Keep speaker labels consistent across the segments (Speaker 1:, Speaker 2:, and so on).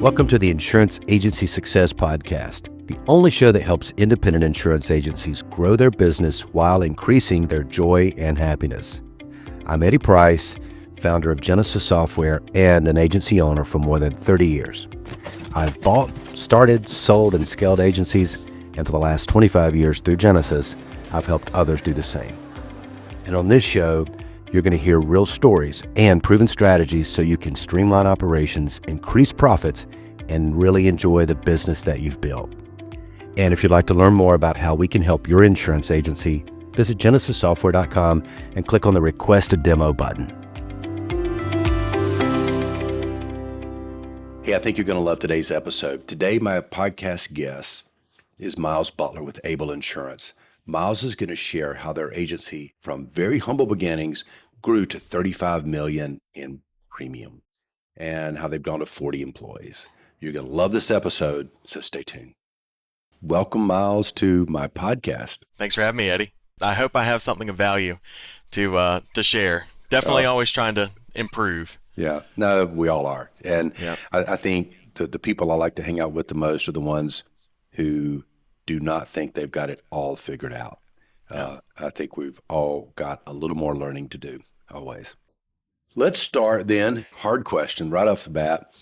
Speaker 1: Welcome to the Insurance Agency Success Podcast, the only show that helps independent insurance agencies grow their business while increasing their joy and happiness. I'm Eddie Price, founder of Genesis Software and an agency owner for more than 30 years. I've bought, started, sold, and scaled agencies, and for the last 25 years through Genesis, I've helped others do the same. And on this show, you're going to hear real stories and proven strategies so you can streamline operations, increase profits, and really enjoy the business that you've built. And if you'd like to learn more about how we can help your insurance agency, visit genesissoftware.com and click on the Request a Demo button. Hey, I think you're going to love today's episode. Today, my podcast guest is Miles Butler with Able Insurance. Miles is going to share how their agency, from very humble beginnings, grew to $35 million in premium and how they've gone to 40 employees. You're going to love this episode, so stay tuned. Welcome, Miles, to my podcast.
Speaker 2: Thanks for having me, Eddie. I hope I have something of value to share. Definitely always trying to improve.
Speaker 1: Yeah, no, we all are. And I think the people I like to hang out with the most are the ones who do not think they've got it all figured out. I think we've all got a little more learning to do, always. Let's start then. Hard question right off the bat.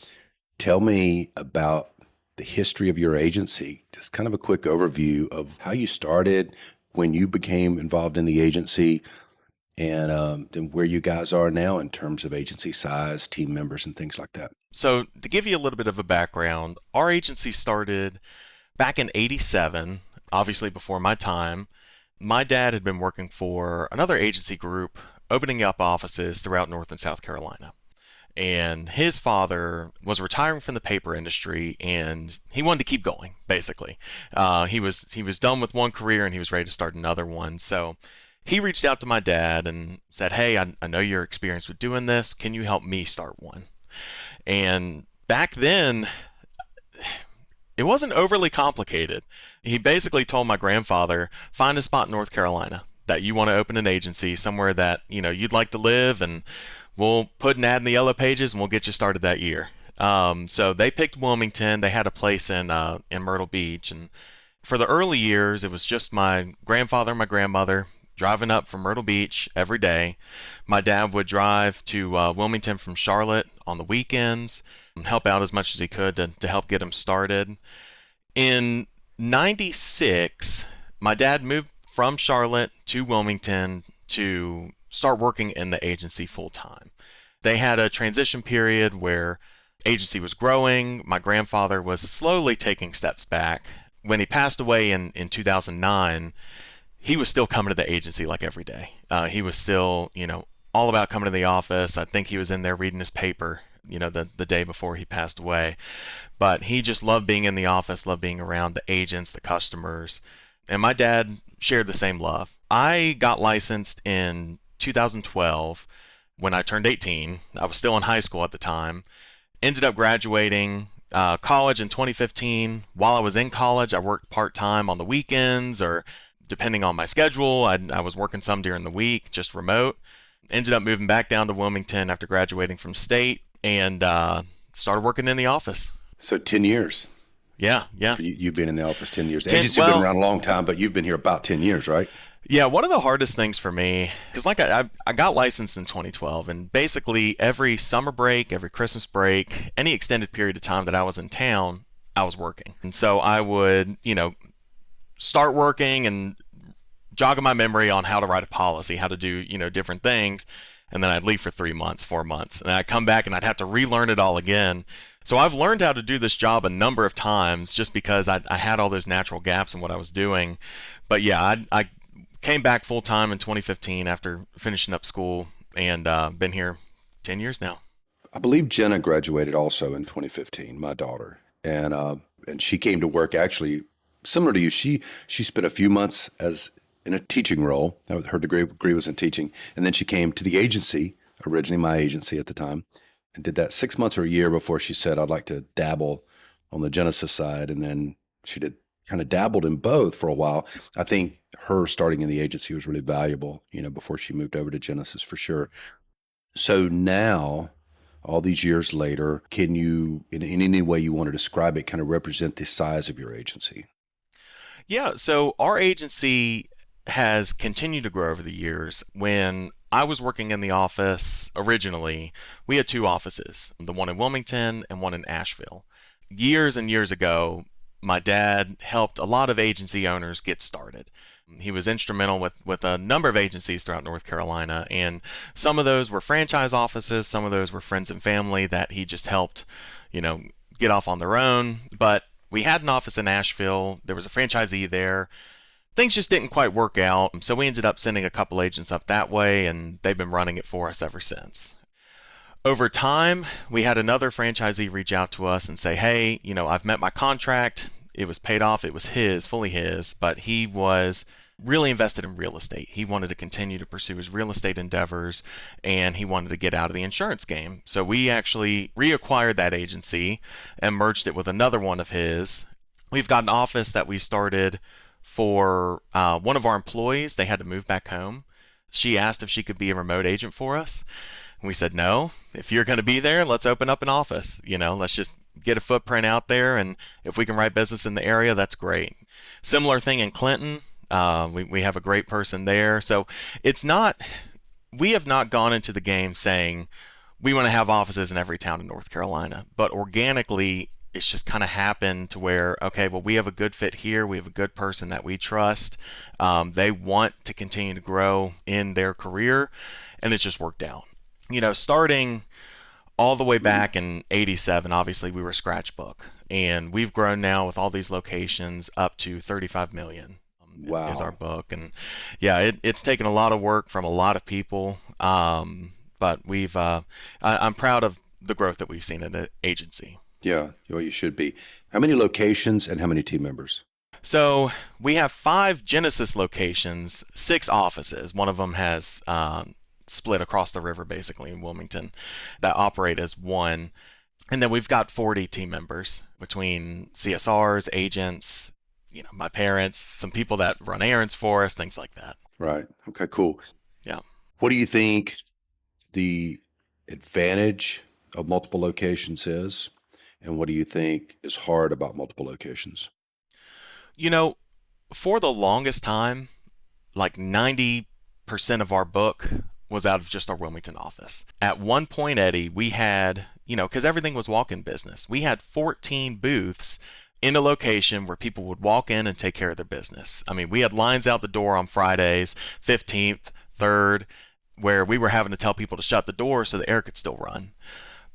Speaker 1: Tell me about the history of your agency. Just kind of a quick overview of how you started, when you became involved in the agency, and where you guys are now in terms of agency size, team members, and things like that.
Speaker 2: So to give you a little bit of a background, our agency started back in '87, obviously before my time. My dad had been working for another agency group, opening up offices throughout North and South Carolina. And his father was retiring from the paper industry, and he wanted to keep going, basically. He was done with one career, and he was ready to start another one. So he reached out to my dad and said, hey, I know you're experienced with doing this. Can you help me start one? And back then, it wasn't overly complicated. He basically told my grandfather, find a spot in North Carolina that you want to open an agency, somewhere that you'd like to live, and we'll put an ad in the yellow pages and we'll get you started that year. So they picked Wilmington. They had a place in Myrtle Beach, and for the early years, it was just my grandfather and my grandmother driving up from Myrtle Beach every day. My dad would drive to Wilmington from Charlotte on the weekends and help out as much as he could to help get him started. In '96, my dad moved from Charlotte to Wilmington to start working in the agency full time. They had a transition period where agency was growing. My grandfather was slowly taking steps back. When he passed away in 2009, he was still coming to the agency like every day. He was still, all about coming to the office. I think he was in there reading his paper, the day before he passed away. But he just loved being in the office, loved being around the agents, the customers. And my dad shared the same love. I got licensed in 2012 when I turned 18. I was still in high school at the time. Ended up graduating college in 2015. While I was in college, I worked part-time on the weekends, or depending on my schedule, I was working some during the week, just remote. Ended up moving back down to Wilmington after graduating from state, and started working in the office.
Speaker 1: So 10 years.
Speaker 2: Yeah.
Speaker 1: You've been in the office 10 years. Agency's been around a long time, but you've been here about 10 years, right?
Speaker 2: Yeah, one of the hardest things for me, because I got licensed in 2012, and basically every summer break, every Christmas break, any extended period of time that I was in town, I was working. And so I would, start working and jogging my memory on how to write a policy, how to do, different things. And then I'd leave for 3 months, 4 months, and I'd come back and I'd have to relearn it all again. So I've learned how to do this job a number of times just because I had all those natural gaps in what I was doing. But yeah, I came back full time in 2015 after finishing up school, and been here 10 years now.
Speaker 1: I believe Jenna graduated also in 2015, my daughter, and she came to work actually similar to you. She spent a few months in a teaching role. Her degree was in teaching, and then she came to the agency, originally my agency at the time, and did that 6 months or a year before she said, I'd like to dabble on the Genesis side. And then she kind of dabbled in both for a while. I think her starting in the agency was really valuable, before she moved over to Genesis, for sure. So now all these years later. Can you, in any way you want to describe it, kind of represent the size of your agency?
Speaker 2: Yeah, so our agency has continued to grow over the years. When I was working in the office originally, we had two offices, the one in Wilmington and one in Asheville. Years and years ago, my dad helped a lot of agency owners get started. He was instrumental with a number of agencies throughout North Carolina, and some of those were franchise offices, some of those were friends and family that he just helped, you know, get off on their own. But we had an office in Asheville. There was a franchisee there. Things just didn't quite work out. So we ended up sending a couple agents up that way, and they've been running it for us ever since. Over time, we had another franchisee reach out to us and say, hey, I've met my contract. It was paid off. It was his, fully his, but he was really invested in real estate. He wanted to continue to pursue his real estate endeavors, and he wanted to get out of the insurance game. So we actually reacquired that agency and merged it with another one of his. We've got an office that we started for one of our employees. They had to move back home. She asked if she could be a remote agent for us. And we said, no, if you're going to be there, let's open up an office. Let's just get a footprint out there. And if we can write business in the area, that's great. Similar thing in Clinton. We have a great person there. So we have not gone into the game saying we want to have offices in every town in North Carolina, but organically, it's just kind of happened to where, okay, well, we have a good fit here. We have a good person that we trust. They want to continue to grow in their career, and it's just worked out. Starting all the way back in 87, obviously we were scratchbook, and we've grown now with all these locations up to 35 million.
Speaker 1: Wow.
Speaker 2: Is our book. And yeah, it's taken a lot of work from a lot of people. But I'm proud of the growth that we've seen in the agency.
Speaker 1: Yeah, well, you should be. How many locations and how many team members?
Speaker 2: So we have 5 Genesis locations, 6 offices. One of them has split across the river, basically in Wilmington, that operate as one. And then we've got 40 team members between CSRs, agents, my parents, some people that run errands for us, things like that.
Speaker 1: Right. Okay, cool.
Speaker 2: Yeah.
Speaker 1: What do you think the advantage of multiple locations is? And what do you think is hard about multiple locations?
Speaker 2: For the longest time, like 90% of our book was out of just our Wilmington office. At one point, Eddie, we had, because everything was walk-in business, we had 14 booths in a location where people would walk in and take care of their business. I mean, we had lines out the door on Fridays, 15th, 3rd, where we were having to tell people to shut the door so the air could still run.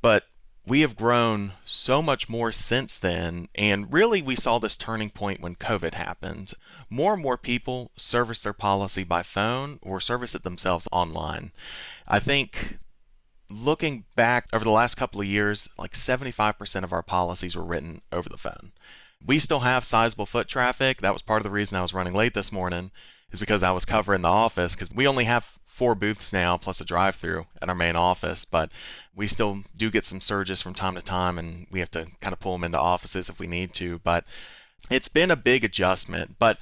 Speaker 2: But we have grown so much more since then, and really we saw this turning point when COVID happened. More and more people service their policy by phone or service it themselves online. I think looking back over the last couple of years, like 75% of our policies were written over the phone. We still have sizable foot traffic. That was part of the reason I was running late this morning, is because I was covering the office, because we only have 4 booths now plus a drive-through at our main office, but we still do get some surges from time to time, and we have to kind of pull them into offices if we need to. But it's been a big adjustment. But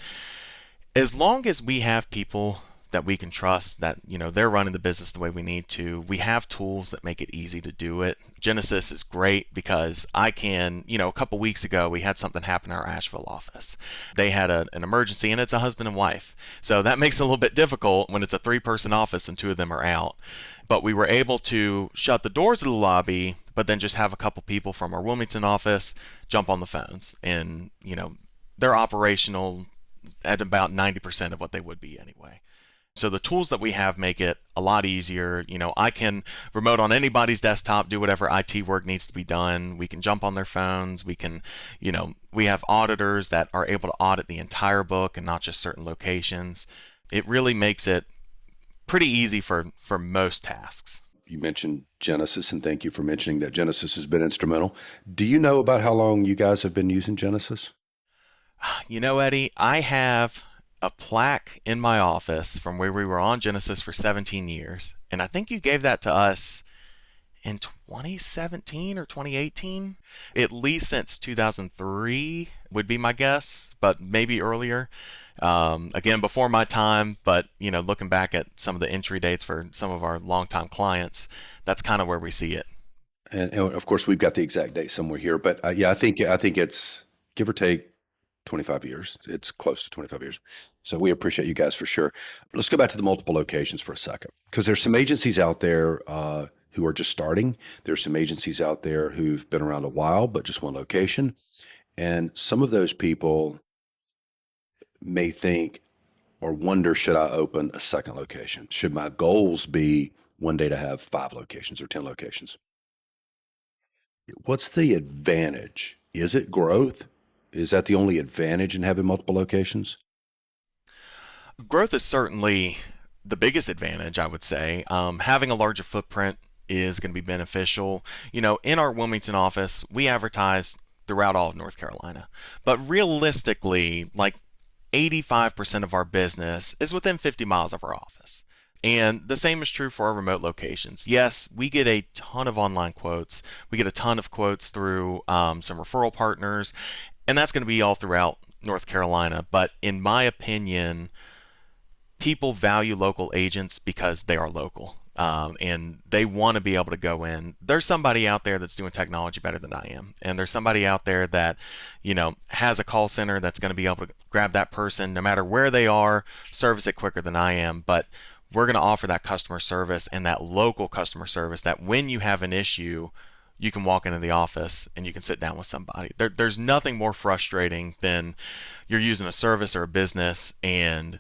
Speaker 2: as long as we have people that we can trust, that they're running the business the way we need to, we have tools that make it easy to do it. Genesis is great because I can, a couple weeks ago we had something happen in our Asheville office. They had an emergency, and it's a husband and wife, so that makes it a little bit difficult when it's a 3-person office and 2 of them are out. But we were able to shut the doors of the lobby, but then just have a couple people from our Wilmington office jump on the phones, and they're operational at about 90% of what they would be anyway. So the tools that we have make it a lot easier. I can remote on anybody's desktop, do whatever IT work needs to be done. We can jump on their phones. We can, we have auditors that are able to audit the entire book and not just certain locations. It really makes it pretty easy for most tasks.
Speaker 1: You mentioned Genesis, and thank you for mentioning that. Genesis has been instrumental. Do you know about how long you guys have been using Genesis?
Speaker 2: Eddie, I have a plaque in my office from where we were on Genesis for 17 years. And I think you gave that to us in 2017 or 2018, at least since 2003 would be my guess, but maybe earlier. Again, before my time, but looking back at some of the entry dates for some of our longtime clients, that's kind of where we see it.
Speaker 1: And of course, we've got the exact date somewhere here, but yeah, I think it's give or take 25 years. It's close to 25 years. So we appreciate you guys for sure. Let's go back to the multiple locations for a second, because there's some agencies out there who are just starting. There's some agencies out there who've been around a while, but just one location. And some of those people may think or wonder, should I open a second location? Should my goals be one day to have 5 locations or 10 locations? What's the advantage? Is it growth? Is that the only advantage in having multiple locations?
Speaker 2: Growth is certainly the biggest advantage, I would say. Having a larger footprint is going to be beneficial. In our Wilmington office, we advertise throughout all of North Carolina. But realistically, like 85% of our business is within 50 miles of our office. And the same is true for our remote locations. Yes, we get a ton of online quotes. We get a ton of quotes through some referral partners, and that's going to be all throughout North Carolina. But in my opinion, people value local agents because they are local. And they want to be able to go in. There's somebody out there that's doing technology better than I am, and there's somebody out there that, has a call center that's going to be able to grab that person no matter where they are, service it quicker than I am. But we're going to offer that customer service and that local customer service that when you have an issue, you can walk into the office and you can sit down with somebody. There's nothing more frustrating than you're using a service or a business and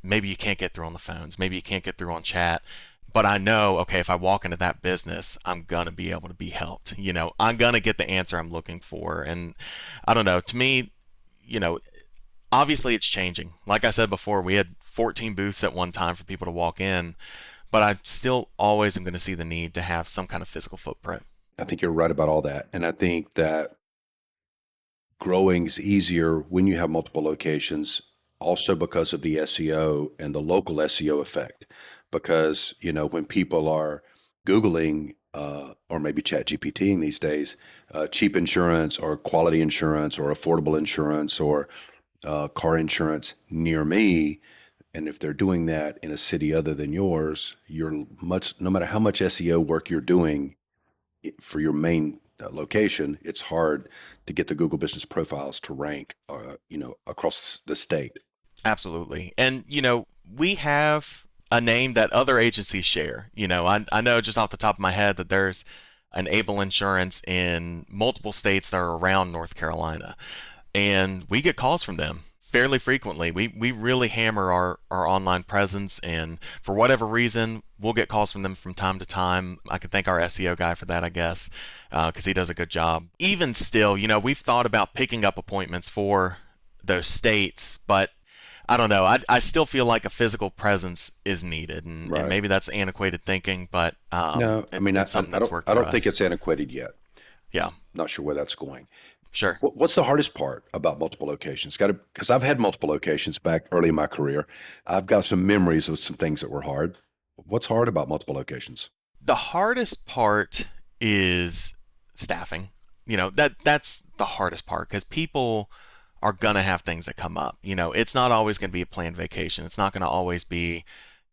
Speaker 2: maybe you can't get through on the phones, maybe you can't get through on chat. But I know, okay, if I walk into that business, I'm going to be able to be helped. I'm going to get the answer I'm looking for. And I don't know, to me, you know, obviously it's changing. Like I said before, we had 14 booths at one time for people to walk in, but I still always am going to see the need to have some kind of physical footprint.
Speaker 1: I think you're right about all that. And I think that growing is easier when you have multiple locations, also because of the SEO and the local SEO effect. Because, when people are Googling or maybe chat GPTing these days, cheap insurance or quality insurance or affordable insurance or car insurance near me, and if they're doing that in a city other than yours, no matter how much SEO work you're doing for your main location, it's hard to get the Google business profiles to rank, across the state.
Speaker 2: Absolutely. And, we have a name that other agencies share. I know just off the top of my head that there's an Able Insurance in multiple states that are around North Carolina. And we get calls from them fairly frequently. We really hammer our online presence, and for whatever reason, we'll get calls from them from time to time. I could thank our SEO guy for that, I guess, because he does a good job. Even still, we've thought about picking up appointments for those states, but I don't know. I still feel like a physical presence is needed, and
Speaker 1: Right.
Speaker 2: maybe that's antiquated thinking, but
Speaker 1: No, I mean,
Speaker 2: it's something
Speaker 1: I
Speaker 2: that's
Speaker 1: don't,
Speaker 2: worked
Speaker 1: I
Speaker 2: for
Speaker 1: don't think
Speaker 2: us.
Speaker 1: it's antiquated yet.
Speaker 2: Yeah,
Speaker 1: Not sure where that's going.
Speaker 2: sure.
Speaker 1: What's the hardest part about multiple locations? Because I've had multiple locations back early in my career. I've got some memories of some things that were hard. What's hard about multiple locations?
Speaker 2: The hardest part is staffing. That's the hardest part because people are gonna have things that come up. It's not always gonna be a planned vacation. It's not gonna always be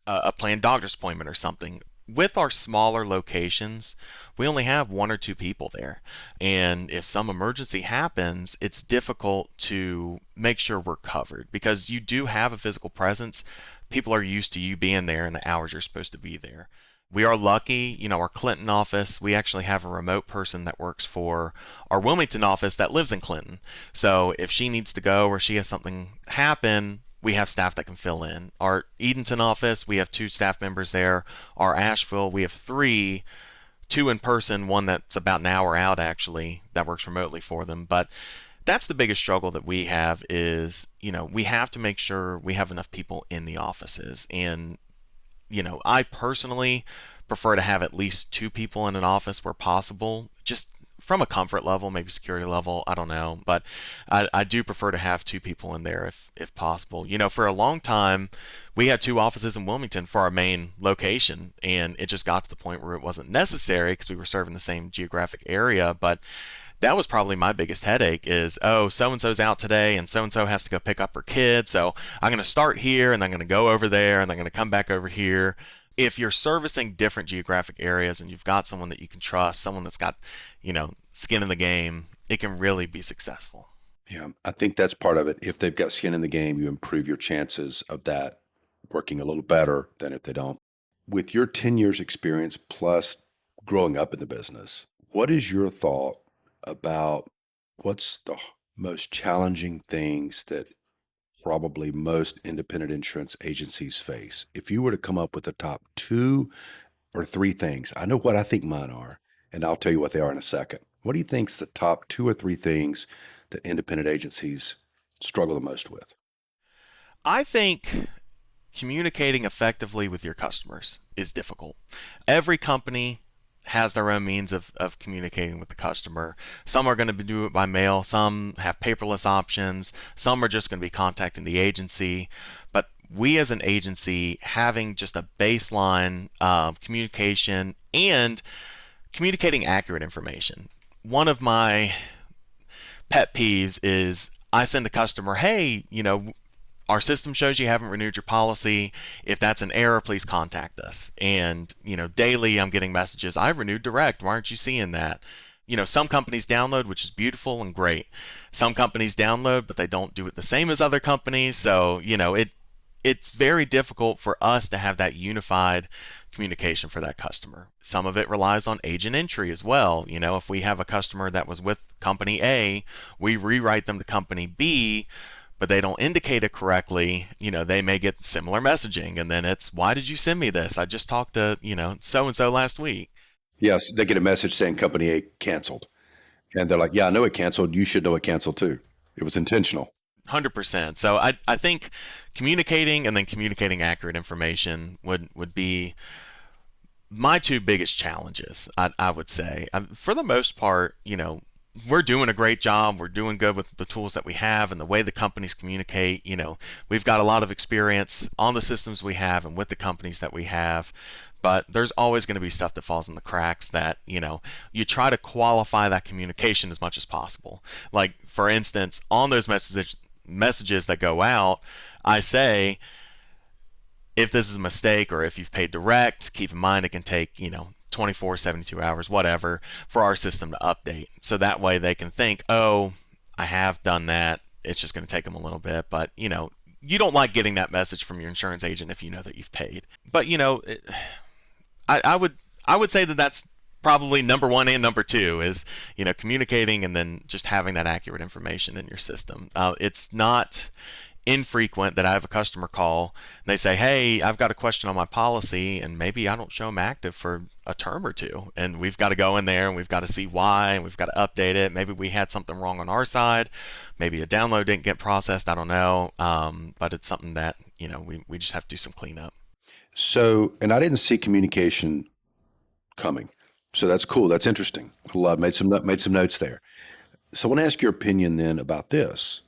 Speaker 2: a planned doctor's appointment or something. With our smaller locations, we only have one or two people there. And if some emergency happens, it's difficult to make sure we're covered because you do have a physical presence. People are used to you being there and the hours you're supposed to be there. We are lucky, our Clinton office, we actually have a remote person that works for our Wilmington office that lives in Clinton. So if she needs to go or she has something happen, we have staff that can fill in. Our Edenton office, we have 2 staff members there. Our Asheville, we have 3, 2 in person, one that's about an hour out actually, that works remotely for them. But that's the biggest struggle that we have is, we have to make sure we have enough people in the offices. And I personally prefer to have at least 2 people in an office where possible, just from a comfort level, maybe security level, I don't know. But I do prefer to have 2 people in there if possible. For a long time, we had 2 offices in Wilmington for our main location, and it just got to the point where it wasn't necessary because we were serving the same geographic area. But that was probably my biggest headache is, oh, so and so's out today and so has to go pick up her kid, so I'm going to start here and I'm going to go over there and I'm going to come back over here. If you're servicing different geographic areas and you've got someone that you can trust, someone that's got, skin in the game, it can really be successful.
Speaker 1: Yeah, I think that's part of it. If they've got skin in the game, you improve your chances of that working a little better than if they don't. With your 10 years experience plus growing up in the business, what is your thought about what's the most challenging things that probably most independent insurance agencies face? If you were to come up with the top 2 or 3 things, I know what I think mine are, and I'll tell you what they are in a second. What do you think's the top 2 or 3 things that independent agencies struggle the most with?
Speaker 2: I think communicating effectively with your customers is difficult. Every company has their own means of communicating with the customer. Some are going to do it by mail, some have paperless options, some are just going to be contacting the agency. But we as an agency having just a baseline communication and communicating accurate information. One of my pet peeves is I send a customer, hey, our system shows you haven't renewed your policy. If that's an error, please contact us. And, daily I'm getting messages, I renewed direct. Why aren't you seeing that? Some companies download, which is beautiful and great. Some companies download, but they don't do it the same as other companies. So, it's very difficult for us to have that unified communication for that customer. Some of it relies on agent entry as well. If we have a customer that was with company A, we rewrite them to company B, but they don't indicate it correctly, they may get similar messaging. And then it's, why did you send me this? I just talked to, so and so last week.
Speaker 1: Yes, they get a message saying company A canceled. And they're like, yeah, I know it canceled. You should know it canceled too. It was intentional.
Speaker 2: 100%. So I think communicating and then communicating accurate information would be my 2 biggest challenges, I would say. For the most part, we're doing a great job. We're doing good with the tools that we have and the way the companies communicate. We've got a lot of experience on the systems we have and with the companies that we have. But there's always going to be stuff that falls in the cracks that, you try to qualify that communication as much as possible. Like, for instance, on those messages that go out, I say, if this is a mistake or if you've paid direct, keep in mind it can take, 24, 72 hours, whatever, for our system to update. So that way they can think, oh, I have done that. It's just going to take them a little bit. But, you don't like getting that message from your insurance agent if you know that you've paid. But, I would say that that's probably number 1 and number 2 is, communicating and then just having that accurate information in your system. It's not infrequent that I have a customer call and they say, hey, I've got a question on my policy and maybe I don't show them active for a term or 2, and we've got to go in there and we've got to see why, and we've got to update it. Maybe we had something wrong on our side, maybe a download didn't get processed, I don't know, but it's something that we just have to do some cleanup.
Speaker 1: So, and I didn't see communication coming. So that's cool. That's interesting. I made some notes there. So I want to ask your opinion then about this.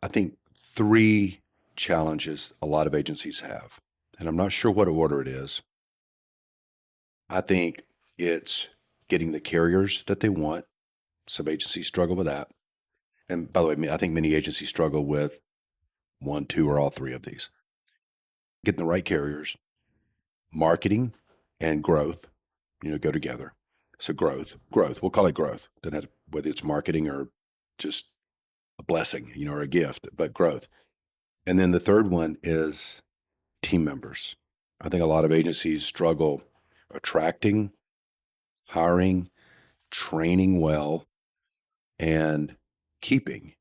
Speaker 1: I think 3 challenges a lot of agencies have, and I'm not sure what order it is. I think it's getting the carriers that they want. Some agencies struggle with that. And by the way, I think many agencies struggle with 1, 2, or all 3 of these. Getting the right carriers, marketing, and growth, go together. So growth, we'll call it growth. Doesn't have to, whether it's marketing or just a blessing, or a gift, but growth. And then the third one is team members. I think a lot of agencies struggle attracting, hiring, training well, and keeping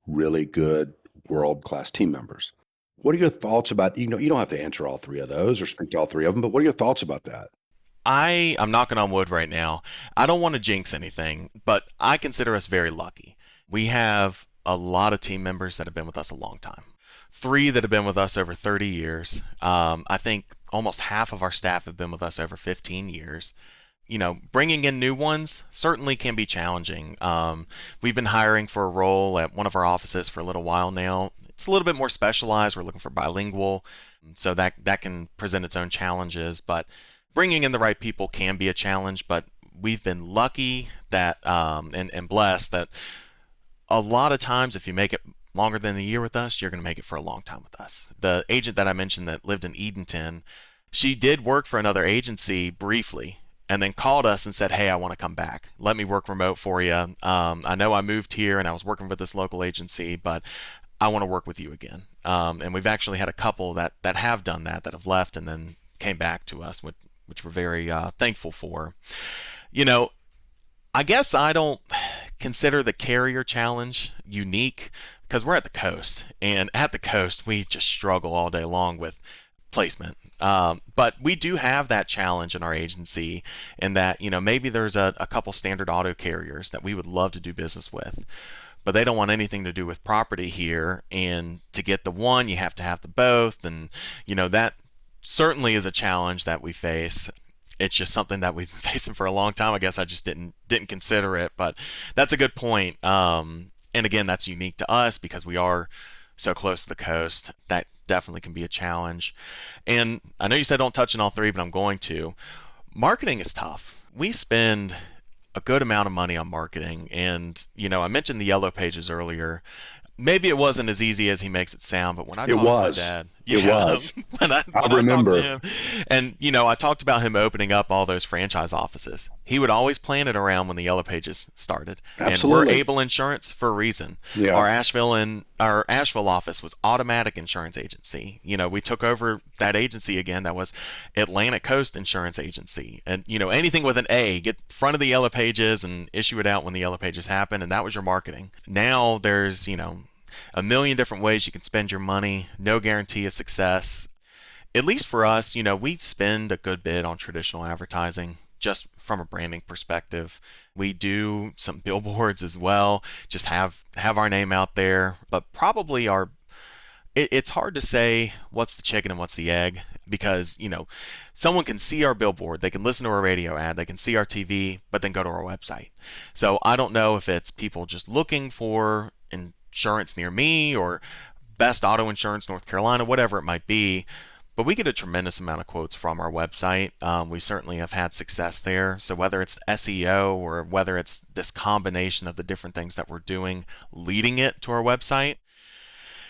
Speaker 1: really good world-class team members. What are your thoughts about, you don't have to answer all 3 of those or speak to all 3 of them, but what are your thoughts about that?
Speaker 2: I'm knocking on wood right now. I don't want to jinx anything, but I consider us very lucky. We have a lot of team members that have been with us a long time. 3 that have been with us over 30 years. I think almost half of our staff have been with us over 15 years. Bringing in new ones certainly can be challenging. We've been hiring for a role at one of our offices for a little while now. It's a little bit more specialized. We're looking for bilingual, so that can present its own challenges. But bringing in the right people can be a challenge. But we've been lucky that and blessed that a lot of times, if you make it longer than a year with us, you're going to make it for a long time with us. The agent that I mentioned that lived in Edenton, She did work for another agency briefly and then called us and said, "Hey, I want to come back. Let me work remote for you. I know I moved here and I was working with this local agency, but I want to work with you again." And we've actually had a couple that have done that have left and then came back to us, which we're very thankful for. You know, I guess I don't consider the carrier challenge unique because we're at the coast, and at the coast we just struggle all day long with placement. But we do have that challenge in our agency, in that maybe there's a couple standard auto carriers that we would love to do business with, but they don't want anything to do with property here. And to get the one, you have to have the both, and that certainly is a challenge that we face. It's just something that we've been facing for a long time. I guess I just didn't consider it, but that's a good point. And again, that's unique to us because we are so close to the coast. That definitely can be a challenge. And I know you said don't touch on all three, but I'm going to. Marketing is tough. We spend a good amount of money on marketing, and I mentioned the yellow pages earlier. Maybe it wasn't as easy as he makes it sound, but when I
Speaker 3: It
Speaker 2: talked to my
Speaker 3: was.
Speaker 2: dad,
Speaker 3: It was.
Speaker 2: when I
Speaker 3: I
Speaker 2: talked to
Speaker 3: remember.
Speaker 2: him, and I talked about him opening up all those franchise offices. He would always plan it around when the yellow pages started, and we're
Speaker 3: Absolutely.
Speaker 2: Able Insurance for a reason.
Speaker 3: Yeah.
Speaker 2: Our Asheville office was Automatic Insurance Agency. We took over that agency again. That was Atlantic Coast Insurance Agency, and anything with an A, get front of the yellow pages and issue it out when the yellow pages happen, and that was your marketing. Now there's a million different ways you can spend your money, no guarantee of success. At least for us, we spend a good bit on traditional advertising just from a branding perspective. We do some billboards as well, just have our name out there, but probably it's hard to say what's the chicken and what's the egg, because someone can see our billboard, they can listen to our radio ad, they can see our TV, but then go to our website. So I don't know if it's people just looking for insurance near me, or best auto insurance North Carolina, whatever it might be. But we get a tremendous amount of quotes from our website. We certainly have had success there. So whether it's SEO or whether it's this combination of the different things that we're doing leading it to our website,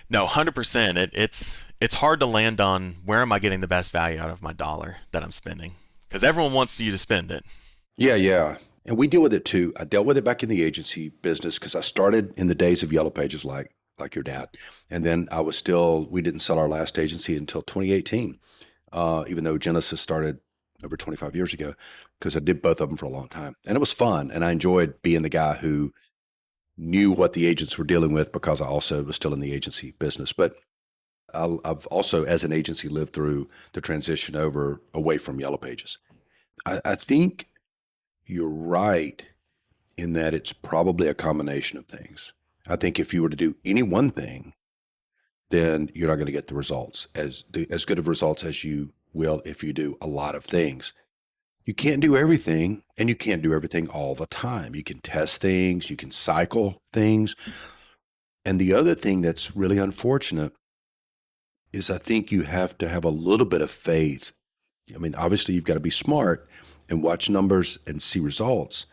Speaker 2: no, 100%. It's hard to land on where am I getting the best value out of my dollar that I'm spending, because everyone wants you to spend it.
Speaker 3: Yeah, yeah. And we deal with it too. I dealt with it back in the agency business because I started in the days of yellow pages like your dad. And then we didn't sell our last agency until 2018, even though Genesis started over 25 years ago, because I did both of them for a long time. And it was fun. And I enjoyed being the guy who knew what the agents were dealing with, because I also was still in the agency business. But I've also, as an agency, lived through the transition away from yellow pages. I think you're right in that it's probably a combination of things. I think if you were to do any one thing, then you're not going to get the results as good of results as you will if you do a lot of things. You can't do everything, and you can't do everything all the time. You can test things, you can cycle things. And the other thing that's really unfortunate is I think you have to have a little bit of faith. I mean, obviously you've got to be smart and watch numbers and see results,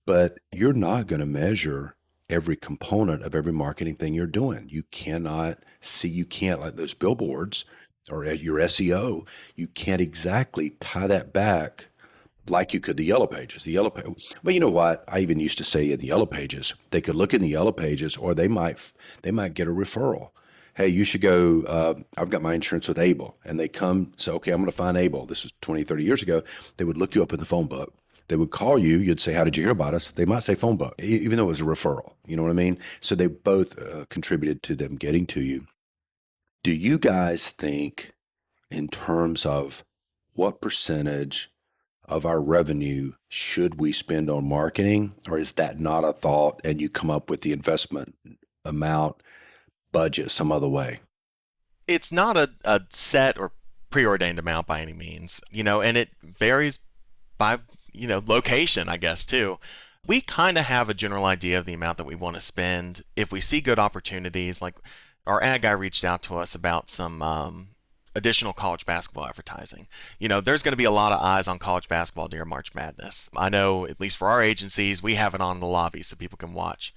Speaker 3: but you're not going to measure every component of every marketing thing you're doing. You can't like those billboards or your SEO, you can't exactly tie that back like you could the yellow pages. But you know what? I even used to say in the yellow pages, they could look in the yellow pages, or they might get a referral. Hey, you should go, I've got my insurance with Able. And they come say, okay, I'm going to find Able. This is 20, 30 years ago. They would look you up in the phone book. They would call you. You'd say, how did you hear about us? They might say phone book, even though it was a referral. You know what I mean? So they both contributed to them getting to you. Do you guys think, in terms of what percentage of our revenue should we spend on marketing, or is that not a thought and you come up with the investment amount budget some other way?
Speaker 2: It's not a set or preordained amount by any means, and it varies by, location, I guess, too. We kind of have a general idea of the amount that we want to spend. If we see good opportunities, like our ad guy reached out to us about some additional college basketball advertising. There's going to be a lot of eyes on college basketball during March Madness. I know, at least for our agencies, we have it on in the lobby so people can watch.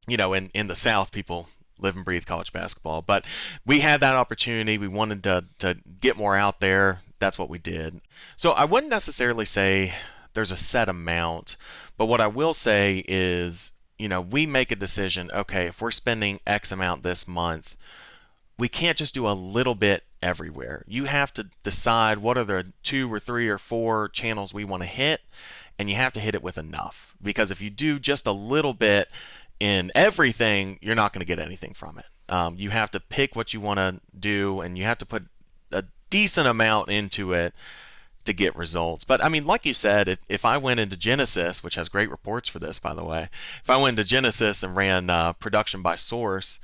Speaker 2: In the South, people live and breathe college basketball. But we had that opportunity. We wanted to get more out there. that's what we did. So I wouldn't necessarily say there's a set amount, but what I will say is, we make a decision, okay, if we're spending X amount this month, we can't just do a little bit everywhere. You have to decide what are the 2 or 3 or 4 channels we want to hit, and you have to hit it with enough. Because if you do just a little bit in everything, you're not going to get anything from it. You have to pick what you want to do, and you have to put a decent amount into it to get results. But I mean, like you said, if I went into Genesis, which has great reports for this, by the way, if I went into Genesis and ran production by source,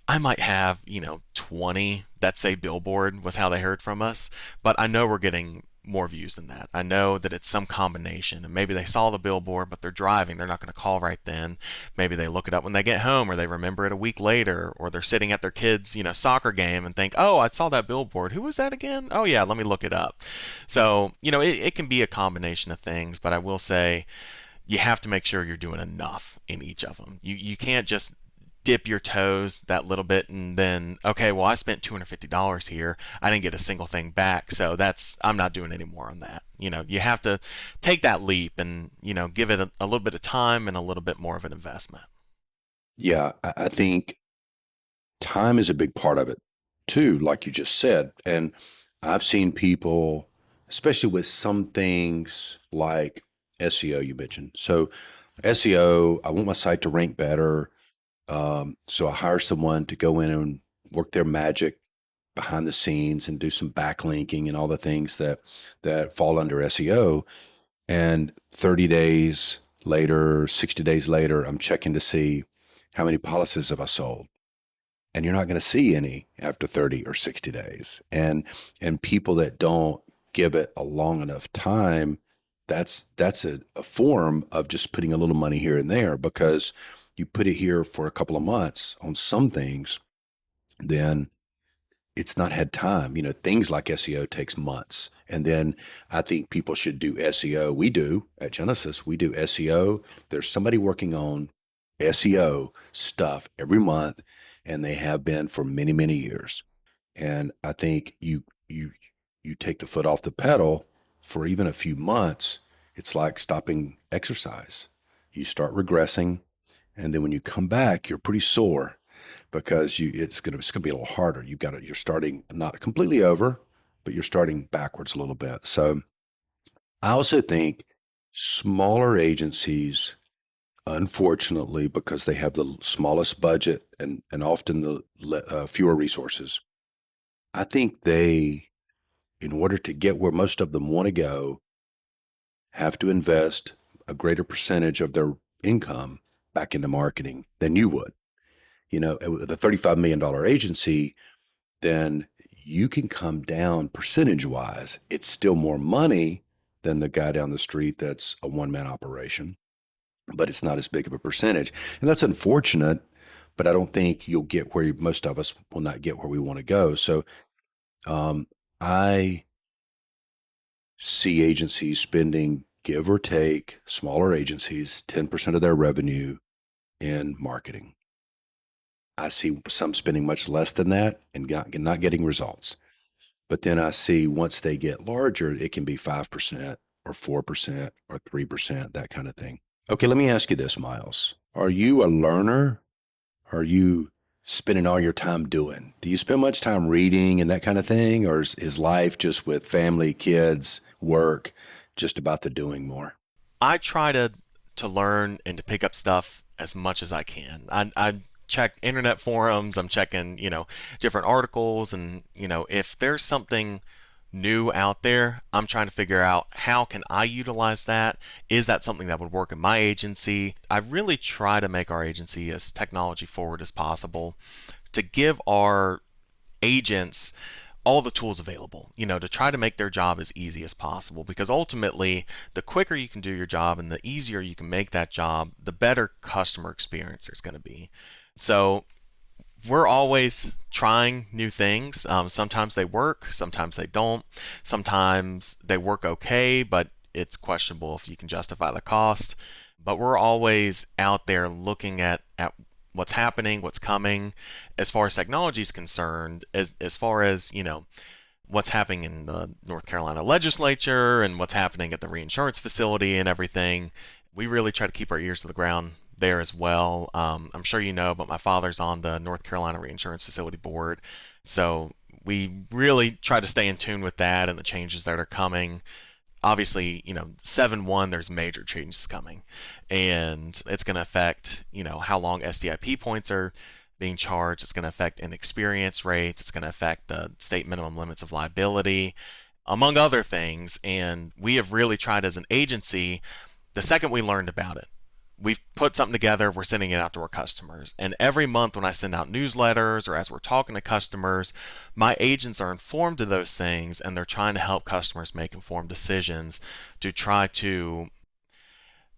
Speaker 2: I might have, 20 that say billboard was how they heard from us, but I know we're getting more views than that. I know that it's some combination, and maybe they saw the billboard, but they're driving. They're not going to call right then. Maybe they look it up when they get home, or they remember it a week later, or they're sitting at their kids', soccer game and think, oh, I saw that billboard. Who was that again? Oh, yeah, let me look it up. So, it can be a combination of things, but I will say you have to make sure you're doing enough in each of them. You can't just dip your toes that little bit and then, okay, well, I spent $250 here. I didn't get a single thing back, so I'm not doing any more on that. You have to take that leap and, give it a little bit of time and a little bit more of an investment.
Speaker 3: Yeah, I think time is a big part of it too, like you just said. And I've seen people, especially with some things like SEO you mentioned. So SEO, I want my site to rank better. So I hire someone to go in and work their magic behind the scenes and do some backlinking and all the things that fall under SEO. And 30 days later, 60 days later, I'm checking to see how many policies have I sold. And you're not going to see any after 30 or 60 days. And people that don't give it a long enough time, that's a form of just putting a little money here and there, because you put it here for a couple of months on some things, then it's not had time. Things like SEO takes months. And then I think people should do SEO. We do at Genesis, we do SEO. There's somebody working on SEO stuff every month, and they have been for many, many years. And I think you take the foot off the pedal for even a few months, it's like stopping exercise. You start regressing, and then when you come back, you're pretty sore because it's gonna be a little harder. You're starting not completely over, but you're starting backwards a little bit. So I also think smaller agencies, unfortunately, because they have the smallest budget and often the fewer resources, I think they, in order to get where most of them want to go, have to invest a greater percentage of their income back into marketing than you would. With a $35 million agency, then you can come down percentage wise. It's still more money than the guy down the street that's a one-man operation, but it's not as big of a percentage. And that's unfortunate, but I don't think you'll get where most of us will not get where we want to go. So I see agencies spending, give or take, smaller agencies, 10% of their revenue in marketing. I see some spending much less than that and not getting results. But then I see once they get larger, it can be 5% or 4% or 3%, that kind of thing. Okay, let me ask you this, Miles. Are you a learner? Are you spending all your time doing? Do you spend much time reading and that kind of thing? Or is life just with family, kids, work, just about the doing more?
Speaker 2: I try to learn and to pick up stuff as much as I can. I check internet forums. I'm checking, different articles, and if there's something new out there, I'm trying to figure out how can I utilize that. Is that something that would work in my agency? I really try to make our agency as technology forward as possible to give our agents all the tools available, to try to make their job as easy as possible, because ultimately the quicker you can do your job and the easier you can make that job, the better customer experience there's going to be. So we're always trying new things. Sometimes they work, sometimes they don't. Sometimes they work okay, but it's questionable if you can justify the cost. But we're always out there looking at what's happening, what's coming, as far as technology is concerned, as far as, what's happening in the North Carolina legislature and what's happening at the reinsurance facility and everything. We really try to keep our ears to the ground there as well. I'm sure you know, but my father's on the North Carolina Reinsurance Facility Board. So we really try to stay in tune with that and the changes that are coming. Obviously, 7/1, there's major changes coming, and it's going to affect, how long SDIP points are being charged. It's going to affect inexperience rates. It's going to affect the state minimum limits of liability, among other things. And we have really tried as an agency, the second we learned about it, we've put something together, we're sending it out to our customers. And every month when I send out newsletters or as we're talking to customers, my agents are informed of those things, and they're trying to help customers make informed decisions to try to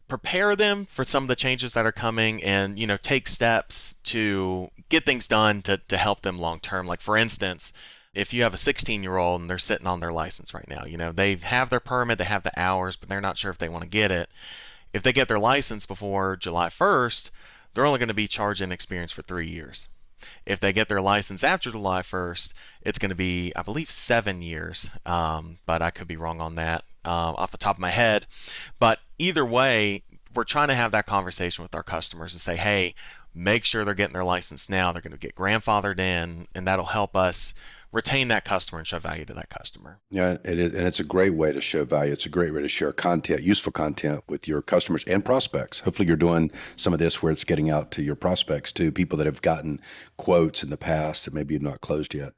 Speaker 2: prepare them for some of the changes that are coming, and take steps to get things done to help them long term. Like, for instance, if you have a 16-year-old and they're sitting on their license right now, they have their permit, they have the hours, but they're not sure if they want to get it. If they get their license before July 1st, they're only going to be charged inexperience for 3 years. If they get their license after July 1st, it's going to be, I believe, 7 years, but I could be wrong on that off the top of my head. But either way, we're trying to have that conversation with our customers and say, hey, make sure they're getting their license now. They're going to get grandfathered in, and that'll help us retain that customer and show value to that customer.
Speaker 3: Yeah, it is, and it's a great way to show value. It's a great way to share content, useful content with your customers and prospects. Hopefully you're doing some of this where it's getting out to your prospects too, people that have gotten quotes in the past that maybe have not closed yet.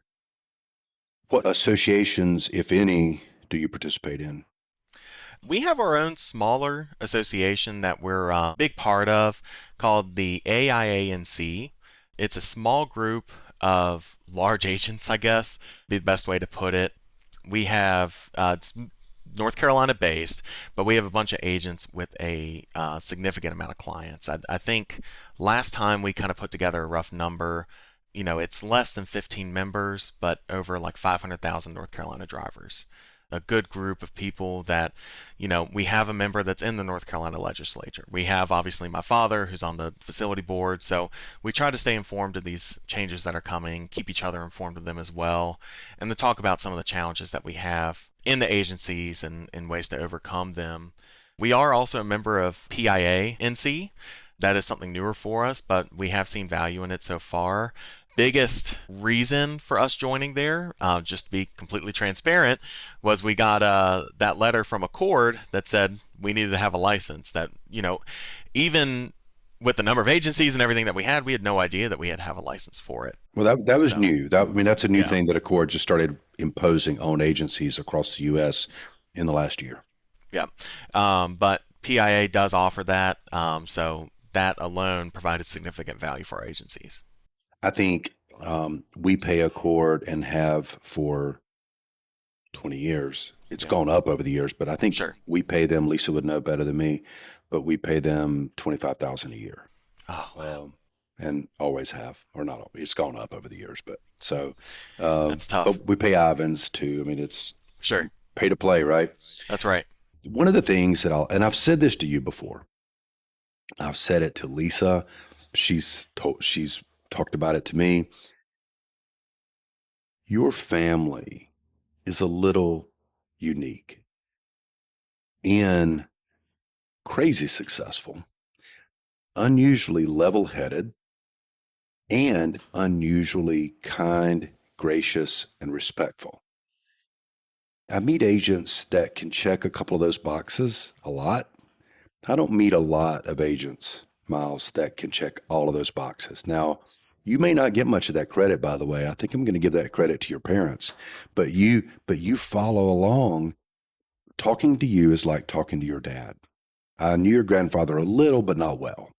Speaker 3: What associations, if any, do you participate in?
Speaker 2: We have our own smaller association that we're a big part of called the AIANC. It's a small group of large agents, I guess, be the best way to put it. We have, it's North Carolina based, but we have a bunch of agents with a significant amount of clients. I think last time we kind of put together a rough number. It's less than 15 members, but over like 500,000 North Carolina drivers. A good group of people that, we have a member that's in the North Carolina legislature. We have obviously my father who's on the facility board. So we try to stay informed of these changes that are coming, keep each other informed of them as well, and to talk about some of the challenges that we have in the agencies and ways to overcome them. We are also a member of PIA-NC. That is something newer for us, but we have seen value in it so far. Biggest reason for us joining there, just to be completely transparent, was we got that letter from Accord that said we needed to have a license. That, even with the number of agencies and everything that we had no idea that we had to have a license for it.
Speaker 3: Well, that was new. That's a new
Speaker 2: Yeah.
Speaker 3: thing that Accord just started imposing on agencies across the U.S. in the last year.
Speaker 2: Yeah. But PIA does offer that. So that alone provided significant value for our agencies.
Speaker 3: I think we pay Accord and have for 20 years. It's gone up over the years, but I think
Speaker 2: Sure.
Speaker 3: we pay them. Lisa would know better than me, but we pay them $25,000 a year,
Speaker 2: Oh, wow.
Speaker 3: and always have, or not always. It's gone up over the years, but so
Speaker 2: That's tough.
Speaker 3: But we pay Ivans too. I mean, it's
Speaker 2: Sure.
Speaker 3: pay to play, right?
Speaker 2: That's right.
Speaker 3: One of the things that I've said this to you before. I've said it to Lisa. She's talked about it to me. Your family is a little unique and crazy successful, unusually level-headed, and unusually kind, gracious, and respectful. I meet agents that can check a couple of those boxes a lot. I don't meet a lot of agents, Miles, that can check all of those boxes. Now, you may not get much of that credit, by the way. I think I'm going to give that credit to your parents, but you follow along. Talking to you is like talking to your dad. I knew your grandfather a little, but not well.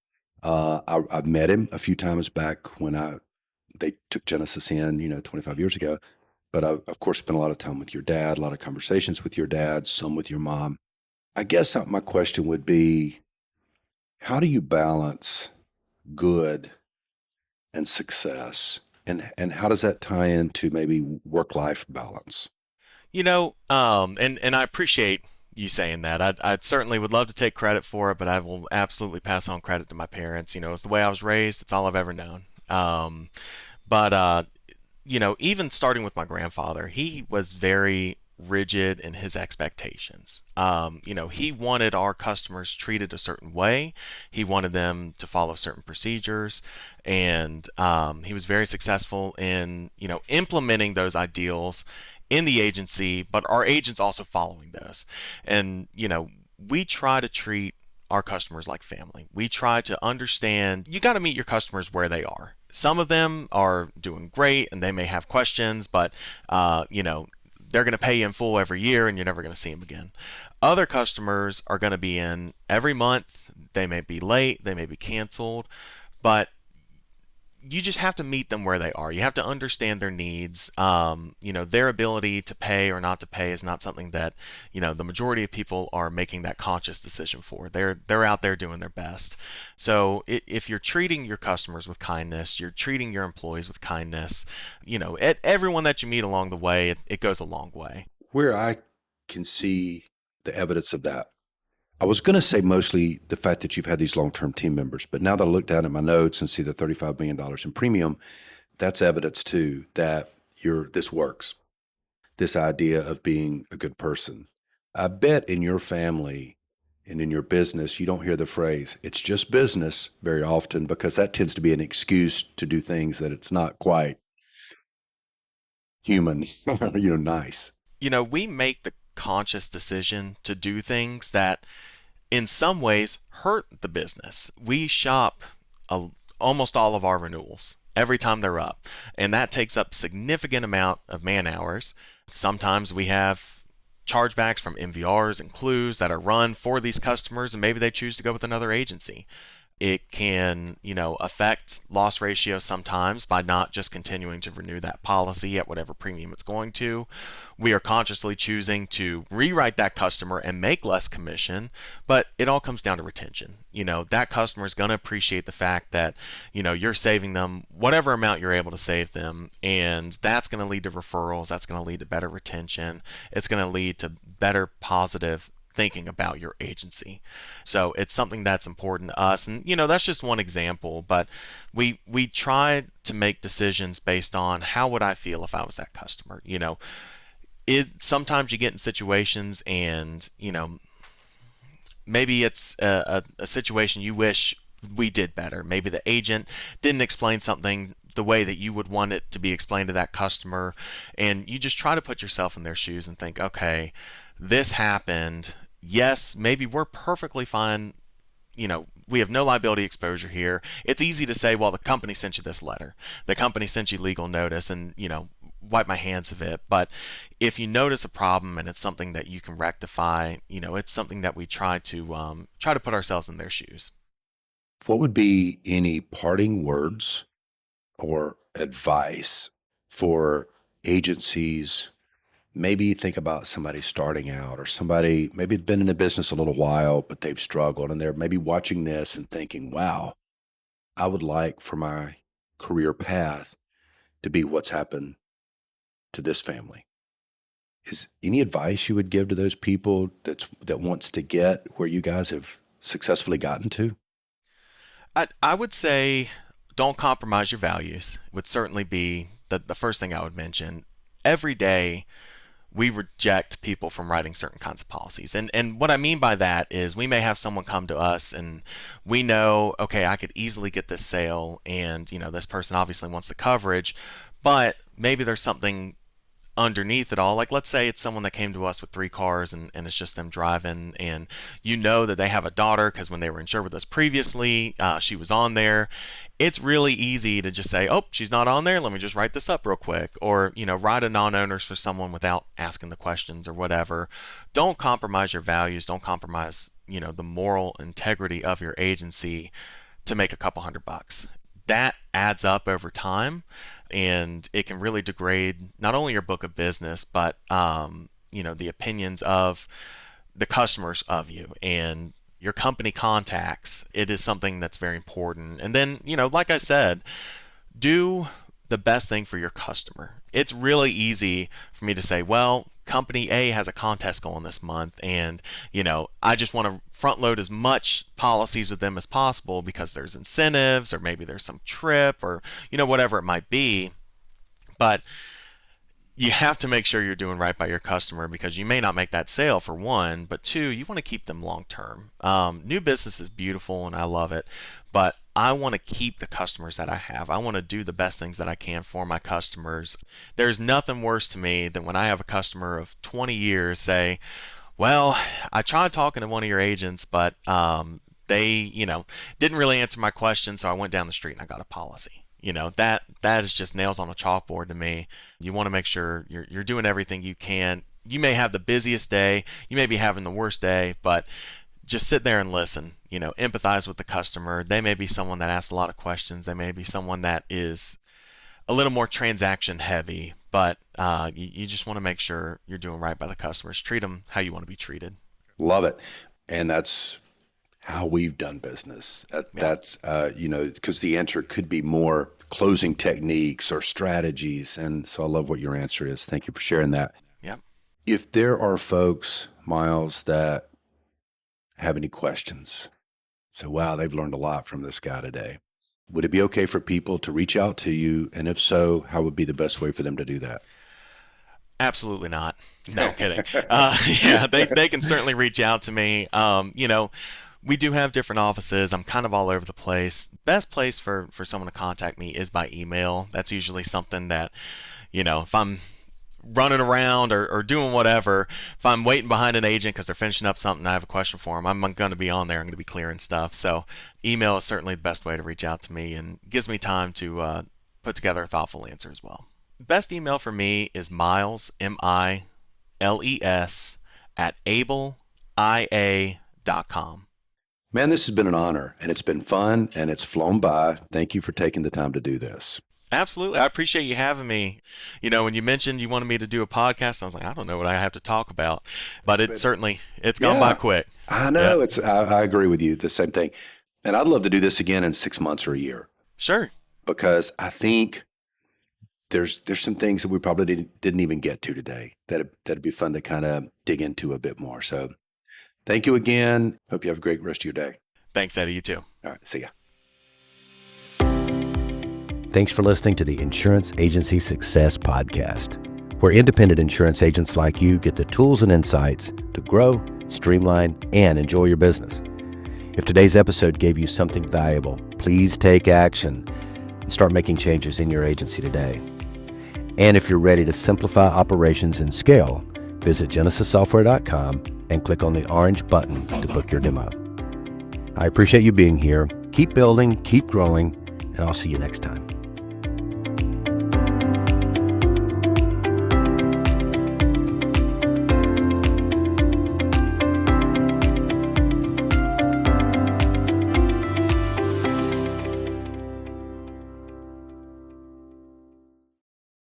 Speaker 3: I've met him a few times back when they took Genesis in, 25 years ago. But I've, of course, spent a lot of time with your dad, a lot of conversations with your dad, some with your mom. I guess my question would be, how do you balance good and success? And how does that tie into maybe work-life balance?
Speaker 2: And I appreciate you saying that. I certainly would love to take credit for it, but I will absolutely pass on credit to my parents. It's the way I was raised. It's all I've ever known. But even starting with my grandfather, he was very rigid in his expectations. He wanted our customers treated a certain way. He wanted them to follow certain procedures, and he was very successful in, implementing those ideals in the agency, but our agents also following those. And, we try to treat our customers like family. We try to understand you got to meet your customers where they are. Some of them are doing great and they may have questions, but they're going to pay you in full every year and you're never going to see them again. Other customers are going to be in every month. They may be late, they may be canceled, but you just have to meet them where they are. You have to understand their needs. Their ability to pay or not to pay is not something that, the majority of people are making that conscious decision for. They're out there doing their best. So if you're treating your customers with kindness, you're treating your employees with kindness, everyone that you meet along the way, it goes a long way.
Speaker 3: Where I can see the evidence of that, I was going to say mostly the fact that you've had these long-term team members, but now that I look down at my notes and see the $35 million in premium, that's evidence too that this works. This idea of being a good person. I bet in your family and in your business, you don't hear the phrase, it's just business very often, because that tends to be an excuse to do things that it's not quite human, nice.
Speaker 2: We make the conscious decision to do things that in some ways hurt the business. We shop almost all of our renewals every time they're up, and that takes up significant amount of man hours. Sometimes we have chargebacks from MVRs and clues that are run for these customers, and maybe they choose to go with another agency. It can, affect loss ratio sometimes by not just continuing to renew that policy at whatever premium it's going to. We are consciously choosing to rewrite that customer and make less commission, but it all comes down to retention. That customer is going to appreciate the fact that, you're saving them whatever amount you're able to save them, and that's going to lead to referrals. That's going to lead to better retention. It's going to lead to better positive thinking about your agency. So it's something that's important to us, and that's just one example, but we try to make decisions based on how would I feel if I was that customer. Sometimes you get in situations and maybe it's a situation you wish we did better. Maybe the agent didn't explain something the way that you would want it to be explained to that customer, and you just try to put yourself in their shoes and think, okay, this happened. Yes, maybe we're perfectly fine. We have no liability exposure here. It's easy to say, well, the company sent you this letter. The company sent you legal notice, and, wipe my hands of it. But if you notice a problem and it's something that you can rectify, it's something that we try to put ourselves in their shoes.
Speaker 3: What would be any parting words or advice for agencies? Maybe think about somebody starting out, or somebody maybe been in the business a little while, but they've struggled and they're maybe watching this and thinking, wow, I would like for my career path to be what's happened to this family. Is any advice you would give to those people that wants to get where you guys have successfully gotten to?
Speaker 2: I would say don't compromise your values, would certainly be the first thing I would mention. Every day, we reject people from writing certain kinds of policies. And what I mean by that is we may have someone come to us and we know, okay, I could easily get this sale, and this person obviously wants the coverage, but maybe there's something underneath it all. Like, let's say it's someone that came to us with 3 cars and it's just them driving, and that they have a daughter because when they were insured with us previously, she was on there. It's really easy to just say, oh, she's not on there, let me just write this up real quick, or write a non-owners for someone without asking the questions or whatever. Don't compromise your values. Don't compromise the moral integrity of your agency to make a couple $100. That adds up over time, and it can really degrade not only your book of business, but the opinions of the customers of you and your company contacts. It is something that's very important. And then, like I said, do the best thing for your customer. It's really easy for me to say, well, company A has a contest going this month, and I just want to front load as much policies with them as possible because there's incentives, or maybe there's some trip, or whatever it might be. But you have to make sure you're doing right by your customer, because you may not make that sale, for one, but two, you want to keep them long term. New business is beautiful and I love it, but I want to keep the customers that I have. I want to do the best things that I can for my customers. There's nothing worse to me than when I have a customer of 20 years say, well, I tried talking to one of your agents, but they, didn't really answer my question, so I went down the street and I got a policy. That is just nails on a chalkboard to me. You want to make sure you're doing everything you can. You may have the busiest day, you may be having the worst day, but just sit there and listen. Empathize with the customer. They may be someone that asks a lot of questions. They may be someone that is a little more transaction heavy, but you just want to make sure you're doing right by the customers. Treat them how you want to be treated.
Speaker 3: Love it. And that's how we've done business. That's, because the answer could be more closing techniques or strategies. And so I love what your answer is. Thank you for sharing that.
Speaker 2: Yep.
Speaker 3: If there are folks, Miles, that have any questions, so, wow, they've learned a lot from this guy today, would it be okay for people to reach out to you? And if so, how would be the best way for them to do that?
Speaker 2: Absolutely not. No, kidding. Yeah, they can certainly reach out to me. We do have different offices. I'm kind of all over the place. Best place for someone to contact me is by email. That's usually something that, if I'm running around or doing whatever, if I'm waiting behind an agent because they're finishing up something, I have a question for them, I'm going to be on there. I'm going to be clearing stuff. So email is certainly the best way to reach out to me, and gives me time to put together a thoughtful answer as well. Best email for me is Miles, Miles, @ableia.com.
Speaker 3: Man, this has been an honor, and it's been fun, and it's flown by. Thank you for taking the time to do this.
Speaker 2: Absolutely. I appreciate you having me. When you mentioned you wanted me to do a podcast, I was like, I don't know what I have to talk about, but it's gone by quick.
Speaker 3: I know.
Speaker 2: Yeah.
Speaker 3: I agree with you. The same thing. And I'd love to do this again in 6 months or a year.
Speaker 2: Sure.
Speaker 3: Because I think there's some things that we probably didn't even get to today that'd be fun to kind of dig into a bit more. So thank you again. Hope you have a great rest of your day.
Speaker 2: Thanks, Eddie. You too.
Speaker 3: All right. See ya.
Speaker 1: Thanks for listening to the Insurance Agency Success Podcast, where independent insurance agents like you get the tools and insights to grow, streamline, and enjoy your business. If today's episode gave you something valuable, please take action and start making changes in your agency today. And if you're ready to simplify operations and scale, visit genesissoftware.com and click on the orange button to book your demo. I appreciate you being here. Keep building, keep growing, and I'll see you next time.